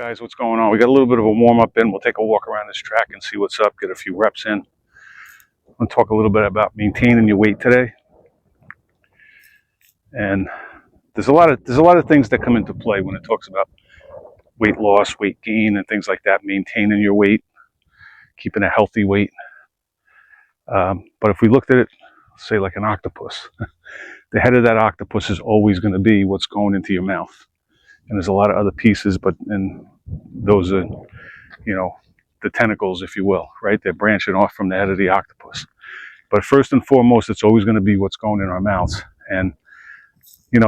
Guys, what's going on? We got a little bit of a warm-up in. We'll take a walk around this track and see what's up, get a few reps in. I'm going to talk a little bit about maintaining your weight today. And there's a lot of things that come into play when it talks about weight loss, weight gain, and things like that, maintaining your weight, keeping a healthy weight. But if we looked at it, say like an octopus, the head of that octopus is always going to be what's going into your mouth. And there's a lot of other pieces, and those are, the tentacles, if you will, right? They're branching off from the head of the octopus. But first and foremost, it's always going to be what's going in our mouths. And,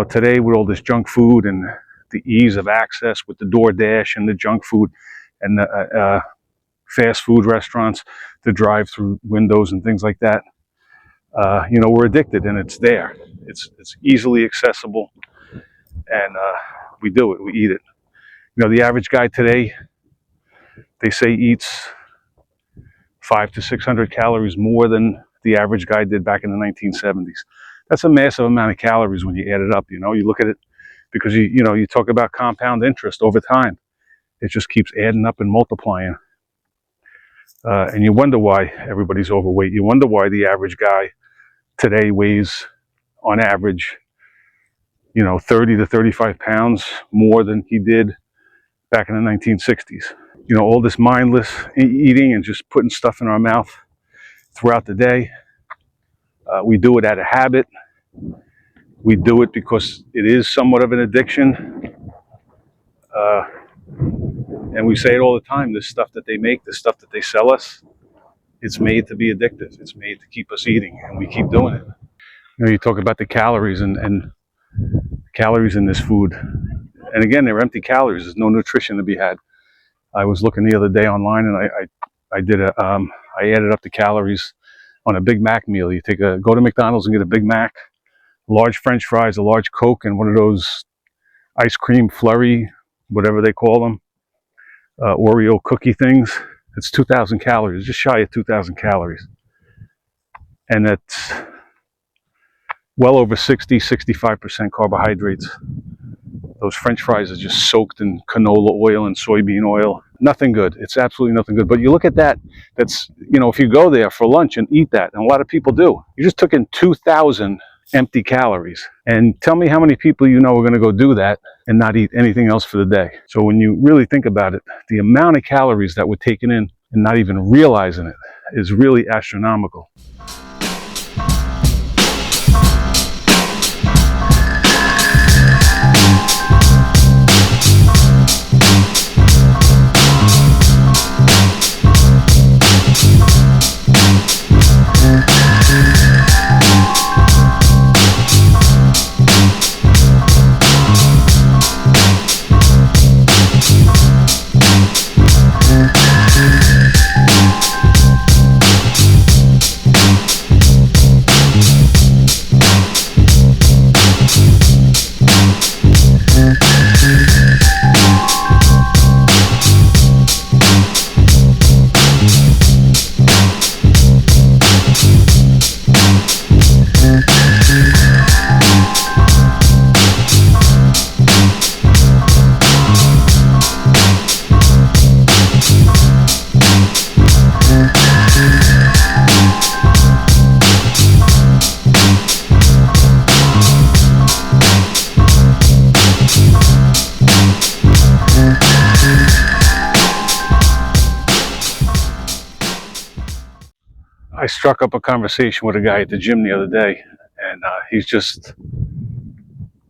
today with all this junk food and the ease of access with the DoorDash and the junk food and the fast food restaurants, the drive-through windows and things like that, we're addicted, and it's there. It's easily accessible, and we do it. We eat it. The average guy today, they say, eats 500 to 600 calories more than the average guy did back in the 1970s. That's a massive amount of calories when you add it up. You look at it, because you talk about compound interest over time. It just keeps adding up and multiplying. And you wonder why everybody's overweight. You wonder why the average guy today weighs, on average, 30 to 35 pounds more than he did back in the 1960s. All this mindless eating and just putting stuff in our mouth throughout the day. We do it out of habit. We do it because it is somewhat of an addiction. And we say it all the time, this stuff that they make, this stuff that they sell us, it's made to be addictive. It's made to keep us eating, and we keep doing it. You talk about the calories and calories in this food. And again, they're empty calories. There's no nutrition to be had. I was looking the other day online, and I added up the calories on a Big Mac meal. You go to McDonald's and get a Big Mac, large French fries, a large Coke, and one of those ice cream flurry, whatever they call them, Oreo cookie things. It's 2,000 calories, just shy of 2,000 calories. And that's well over 65% carbohydrates. Those French fries are just soaked in canola oil and soybean oil. Nothing good. It's absolutely nothing good. But you look at that, that's, if you go there for lunch and eat that, and a lot of people do, you just took in 2,000 empty calories. And tell me how many people are going to go do that and not eat anything else for the day. So when you really think about it, the amount of calories that we're taking in and not even realizing it is really astronomical. I struck up a conversation with a guy at the gym the other day, and he's just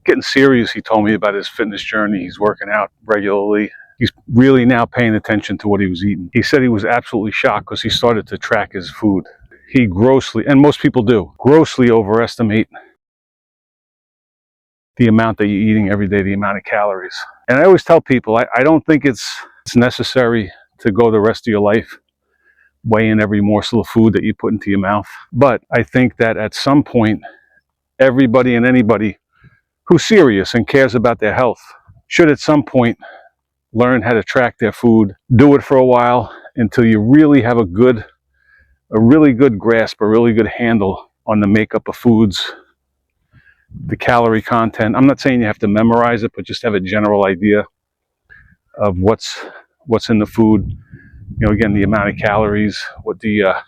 getting serious. He told me about his fitness journey. He's working out regularly. He's really now paying attention to what he was eating. He said he was absolutely shocked because he started to track his food. He grossly, and most people do, grossly overestimate the amount that you're eating every day, the amount of calories. And I always tell people, I don't think it's necessary to go the rest of your life weighing every morsel of food that you put into your mouth. But I think that at some point, everybody and anybody who's serious and cares about their health should at some point learn how to track their food. Do it for a while until you really have a really good grasp, a really good handle on the makeup of foods, the calorie content. I'm not saying you have to memorize it, but just have a general idea. of what's in the food. Again, the amount of calories, what the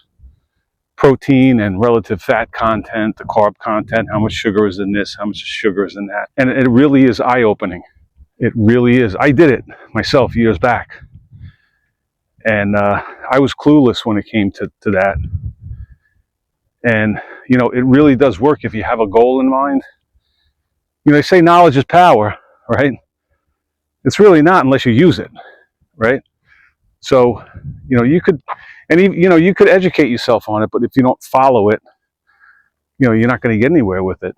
protein and relative fat content, the carb content, how much sugar is in this, how much sugar is in that. And it really is eye-opening. It really is. I did it myself years back. And I was clueless when it came to that. And, it really does work if you have a goal in mind. They say knowledge is power, right? It's really not unless you use it, right? So, you could, and you could educate yourself on it, but if you don't follow it, you're not going to get anywhere with it.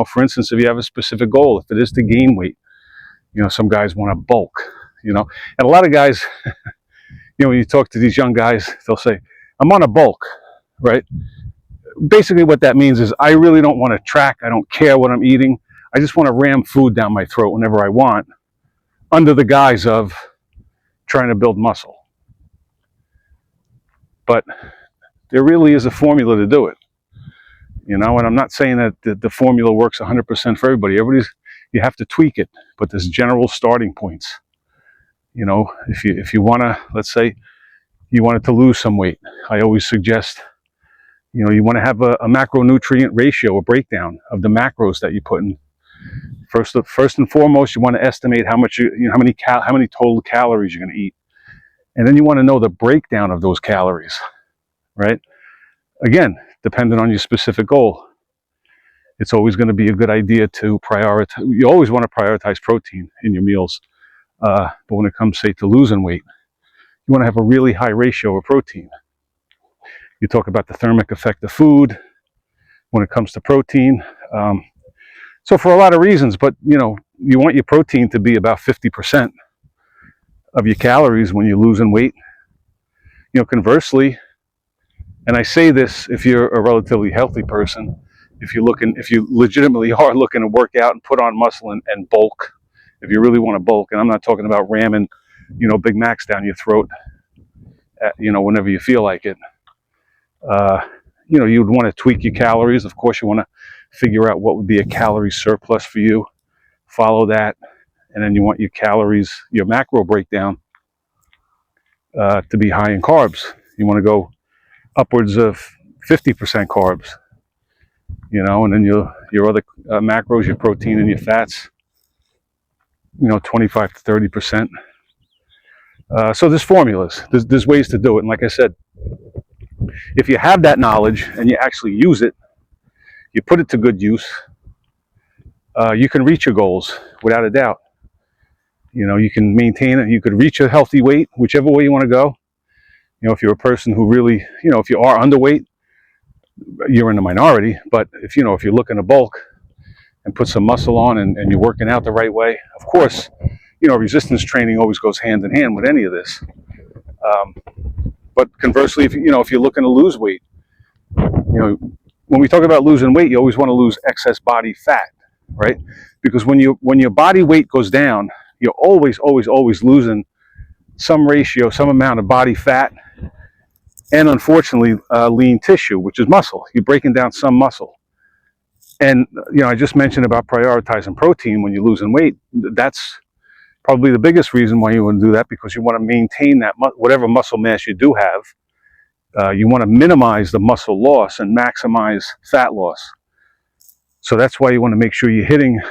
For instance, if you have a specific goal, if it is to gain weight, some guys want to bulk, and a lot of guys, when you talk to these young guys, they'll say, I'm on a bulk, right? Basically what that means is I really don't want to track. I don't care what I'm eating. I just want to ram food down my throat whenever I want, under the guise of trying to build muscle. But there really is a formula to do it. And I'm not saying that the formula works 100% for everybody. You have to tweak it, but there's general starting points. If you want to, let's say you wanted to lose some weight, I always suggest, you want to have a macronutrient ratio, a breakdown of the macros that you put in. First and foremost, you want to estimate how much how many total calories you're going to eat, and then you want to know the breakdown of those calories, right? Again, depending on your specific goal, it's always going to be a good idea to prioritize. You always want to prioritize protein in your meals, but when it comes, say, to losing weight, you want to have a really high ratio of protein. You talk about the thermic effect of food when it comes to protein. So for a lot of reasons, but you want your protein to be about 50% of your calories when you're losing weight. Conversely, and I say this if you're a relatively healthy person, if you legitimately are looking to work out and put on muscle and bulk, if you really want to bulk, and I'm not talking about ramming, Big Macs down your throat, whenever you feel like it. You'd want to tweak your calories. Of course, you want to figure out what would be a calorie surplus for you. Follow that. And then you want your calories, your macro breakdown, to be high in carbs. You want to go upwards of 50% carbs, and then your other macros, your protein and your fats, 25 to 30%. So there's formulas. There's ways to do it. And like I said, if you have that knowledge and you actually use it, you put it to good use, you can reach your goals without a doubt. You can maintain it. You could reach a healthy weight, whichever way you want to go. If you're a person who really, if you are underweight, you're in the minority. But if you're looking to bulk and put some muscle on and you're working out the right way, of course, resistance training always goes hand in hand with any of this. But conversely, if you're looking to lose weight, when we talk about losing weight, you always want to lose excess body fat, right? Because when your body weight goes down, you're always losing some ratio, some amount of body fat, and unfortunately, lean tissue, which is muscle. You're breaking down some muscle. And, I just mentioned about prioritizing protein when you're losing weight. That's probably the biggest reason why you want to do that, because you want to maintain that whatever muscle mass you do have. You want to minimize the muscle loss and maximize fat loss. So that's why you want to make sure you're hitting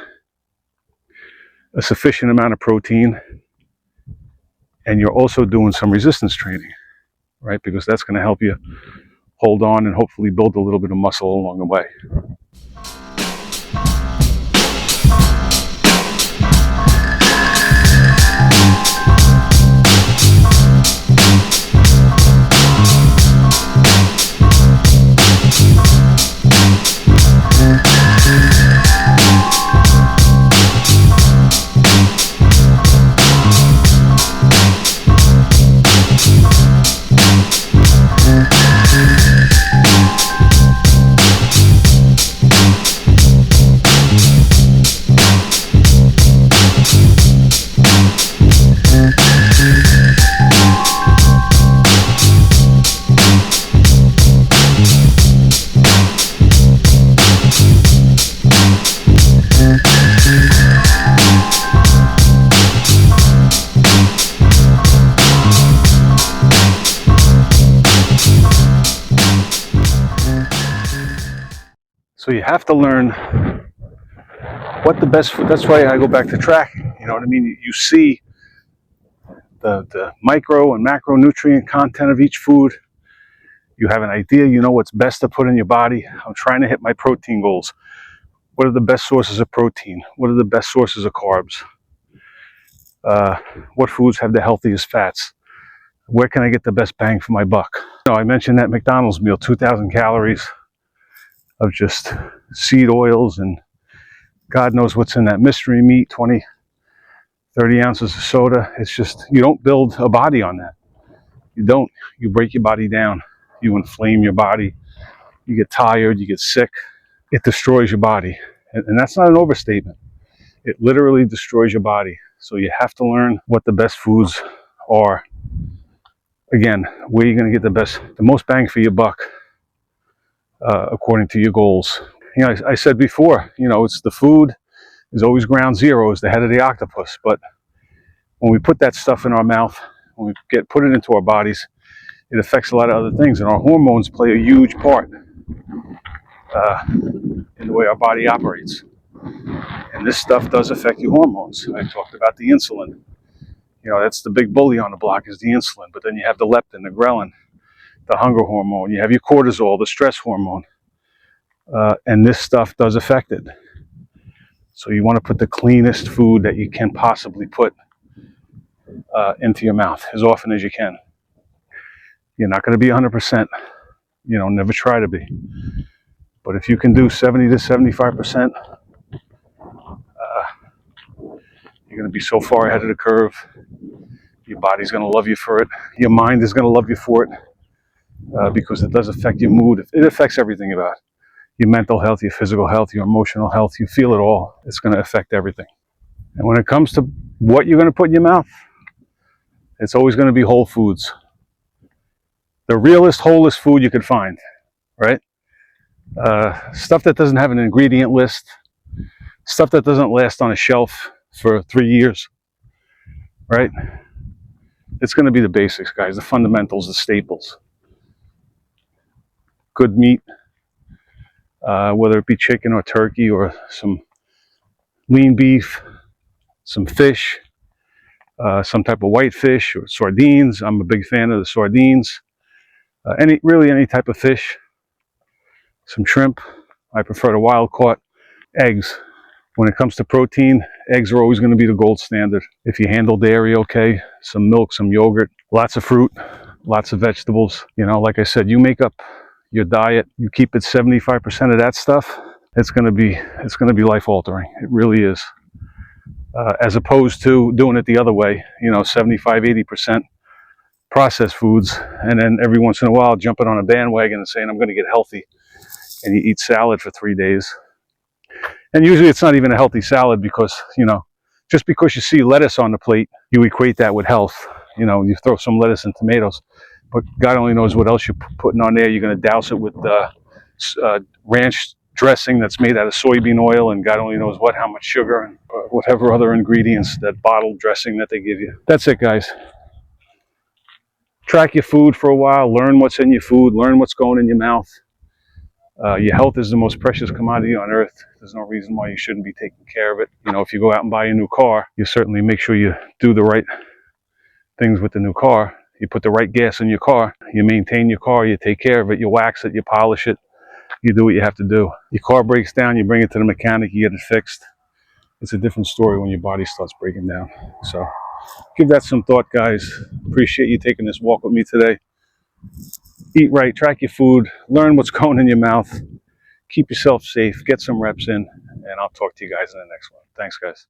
a sufficient amount of protein, and you're also doing some resistance training, right? Because that's going to help you hold on and hopefully build a little bit of muscle along the way. So you have to learn what the best food. That's why I go back to tracking. You know what I mean? You see the micro and macronutrient content of each food. You have an idea. You know what's best to put in your body. I'm trying to hit my protein goals. What are the best sources of protein? What are the best sources of carbs? What foods have the healthiest fats? Where can I get the best bang for my buck? I mentioned that McDonald's meal, 2,000 calories of just seed oils and God knows what's in that mystery meat, 20, 30 ounces of soda. It's just, you don't build a body on that. You don't. You break your body down. You inflame your body. You get tired. You get sick. It destroys your body. And that's not an overstatement. It literally destroys your body. So you have to learn what the best foods are. Again, where you're going to get the most bang for your buck, according to your goals. I said before, it's the food is always ground zero, is the head of the octopus. But when we put that stuff in our mouth, when we put it into our bodies, it affects a lot of other things. And our hormones play a huge part in the way our body operates. And this stuff does affect your hormones. I talked about the insulin. That's the big bully on the block is the insulin. But then you have the leptin, the ghrelin, the hunger hormone. You have your cortisol, the stress hormone. And this stuff does affect it. So you want to put the cleanest food that you can possibly put into your mouth as often as you can. You're not going to be 100%. Never try to be. But if you can do 70 to 75%, you're going to be so far ahead of the curve. Your body's going to love you for it. Your mind is going to love you for it because it does affect your mood. It affects everything about your mental health, your physical health, your emotional health. You feel it all. It's going to affect everything. And when it comes to what you're going to put in your mouth, it's always going to be whole foods. The realest, wholest food you could find, right? Stuff that doesn't have an ingredient list, stuff that doesn't last on a shelf for 3 years, right? It's going to be the basics, guys, the fundamentals, the staples. Good meat, whether it be chicken or turkey or some lean beef, some fish, some type of white fish or sardines. I'm a big fan of the sardines. Any type of fish. Some shrimp. I prefer the wild caught. Eggs. When it comes to protein, eggs are always going to be the gold standard. If you handle dairy okay, some milk, some yogurt, lots of fruit, lots of vegetables. Like I said, you make up your diet, you keep it 75% of that stuff, it's going to be life altering. It really is. As opposed to doing it the other way, 75, 80% processed foods, and then every once in a while jumping on a bandwagon and saying, I'm going to get healthy, and you eat salad for 3 days. And usually it's not even a healthy salad because, just because you see lettuce on the plate, you equate that with health. You throw some lettuce and tomatoes, but God only knows what else you're putting on there. You're going to douse it with ranch dressing that's made out of soybean oil, and God only knows how much sugar and whatever other ingredients, that bottled dressing that they give you. That's it, guys. Track your food for a while. Learn what's in your food. Learn what's going in your mouth. Your health is the most precious commodity on earth. There's no reason why you shouldn't be taking care of it. If you go out and buy a new car, you certainly make sure you do the right things with the new car. You put the right gas in your car. You maintain your car. You take care of it. You wax it. You polish it. You do what you have to do. Your car breaks down. You bring it to the mechanic. You get it fixed. It's a different story when your body starts breaking down. So give that some thought, guys. Appreciate you taking this walk with me today. Eat right, track your food, learn what's going in your mouth, keep yourself safe, get some reps in, and I'll talk to you guys in the next one. Thanks, guys.